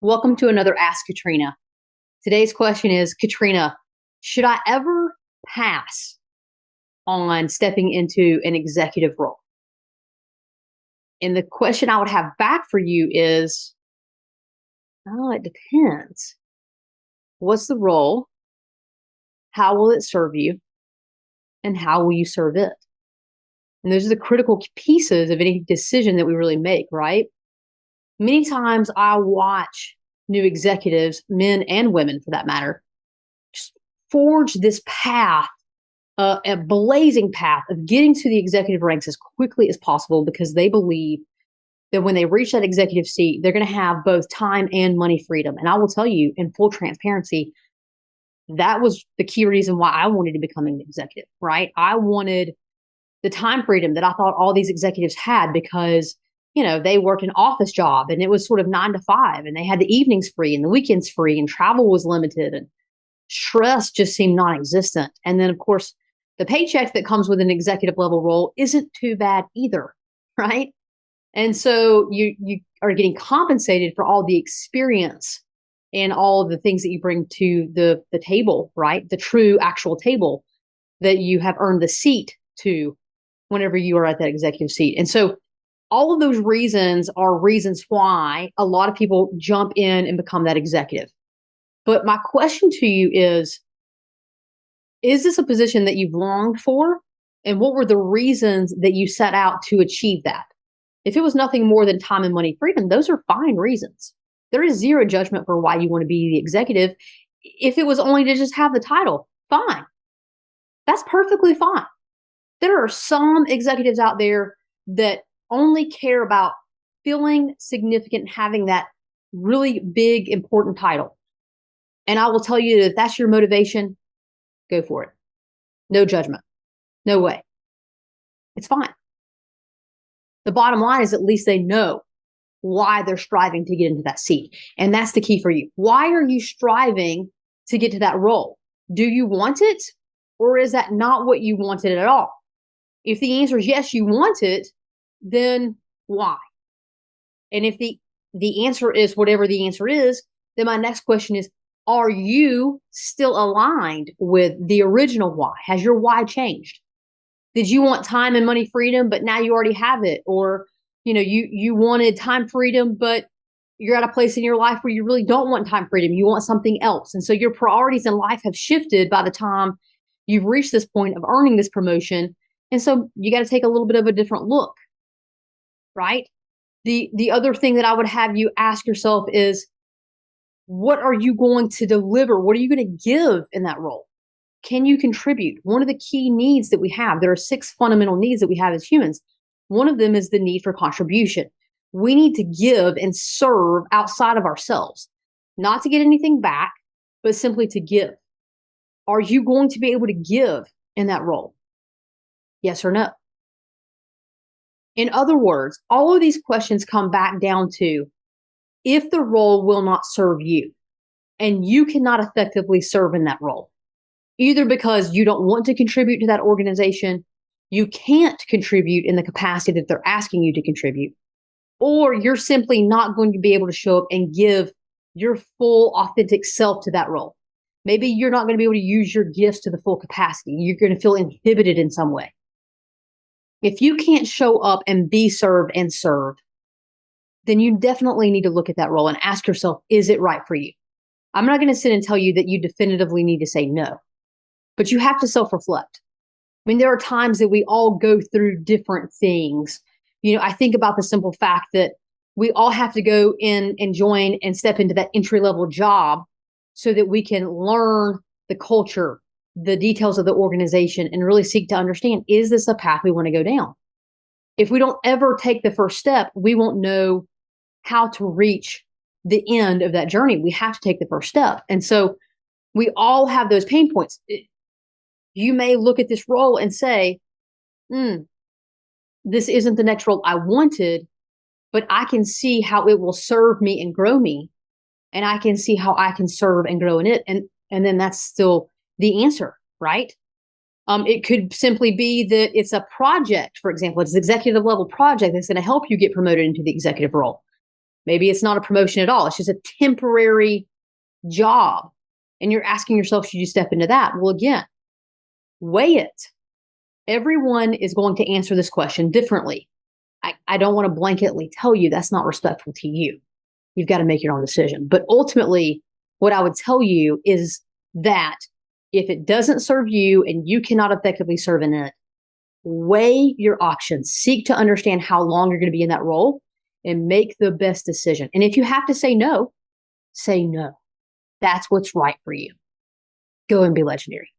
Welcome to another Ask Katrina. Today's question is, Katrina, should I ever pass on stepping into an executive role? And the question I would have back for you is, oh, it depends. What's the role? How will it serve you? And how will you serve it? And those are the critical pieces of any decision that we really make, right? Many times I watch new executives, men and women for that matter, just forge this path, a blazing path of getting to the executive ranks as quickly as possible because they believe that when they reach that executive seat, they're going to have both time and money freedom. And I will tell you in full transparency, that was the key reason why I wanted to become an executive, right? I wanted the time freedom that I thought all these executives had because they worked an office job and it was sort of 9 to 5 and they had the evenings free and the weekends free and travel was limited and stress just seemed non-existent. And then of course, the paycheck that comes with an executive level role isn't too bad either, right? And so you are getting compensated for all the experience and all of the things that you bring to the table, right? The true actual table that you have earned the seat to whenever you are at that executive seat. And so all of those reasons are reasons why a lot of people jump in and become that executive. But my question to you is this a position that you've longed for? And what were the reasons that you set out to achieve that? If it was nothing more than time and money freedom, those are fine reasons. There is zero judgment for why you want to be the executive. If it was only to just have the title, fine. That's perfectly fine. There are some executives out there that only care about feeling significant, having that really big, important title. And I will tell you that if that's your motivation, go for it. No judgment. No way. It's fine. The bottom line is at least they know why they're striving to get into that seat. And that's the key for you. Why are you striving to get to that role? Do you want it? Or is that not what you wanted at all? If the answer is yes, you want it, then why? And if the answer is whatever the answer is, then my next question is, are you still aligned with the original why? Has your why changed? Did you want time and money freedom, but now you already have it? Or, you wanted time freedom, but you're at a place in your life where you really don't want time freedom. You want something else. And so your priorities in life have shifted by the time you've reached this point of earning this promotion. And so you got to take a little bit of a different look, right? The other thing that I would have you ask yourself is, what are you going to deliver? What are you going to give in that role? Can you contribute? One of the key needs that we have, there are 6 fundamental needs that we have as humans. One of them is the need for contribution. We need to give and serve outside of ourselves, not to get anything back, but simply to give. Are you going to be able to give in that role? Yes or no? In other words, all of these questions come back down to, if the role will not serve you and you cannot effectively serve in that role, either because you don't want to contribute to that organization, you can't contribute in the capacity that they're asking you to contribute, or you're simply not going to be able to show up and give your full authentic self to that role. Maybe you're not going to be able to use your gifts to the full capacity. You're going to feel inhibited in some way. If you can't show up and be served and served, then you definitely need to look at that role and ask yourself, is it right for you? I'm not going to sit and tell you that you definitively need to say no, but you have to self-reflect. I mean, there are times that we all go through different things. I think about the simple fact that we all have to go in and join and step into that entry-level job so that we can learn the culture, the details of the organization, and really seek to understand, is this a path we want to go down? If we don't ever take the first step, we won't know how to reach the end of that journey. We have to take the first step. And so we all have those pain points. You may look at this role and say, this isn't the next role I wanted, but I can see how it will serve me and grow me. And I can see how I can serve and grow in it. And then that's still the answer, right? It could simply be that it's a project, for example, it's an executive level project that's going to help you get promoted into the executive role. Maybe it's not a promotion at all. It's just a temporary job. And you're asking yourself, should you step into that? Well, again, weigh it. Everyone is going to answer this question differently. I don't want to blanketly tell you that's not respectful to you. You've got to make your own decision. But ultimately, what I would tell you is that if it doesn't serve you and you cannot effectively serve in it, weigh your options. Seek to understand how long you're going to be in that role and make the best decision. And if you have to say no, say no. That's what's right for you. Go and be legendary.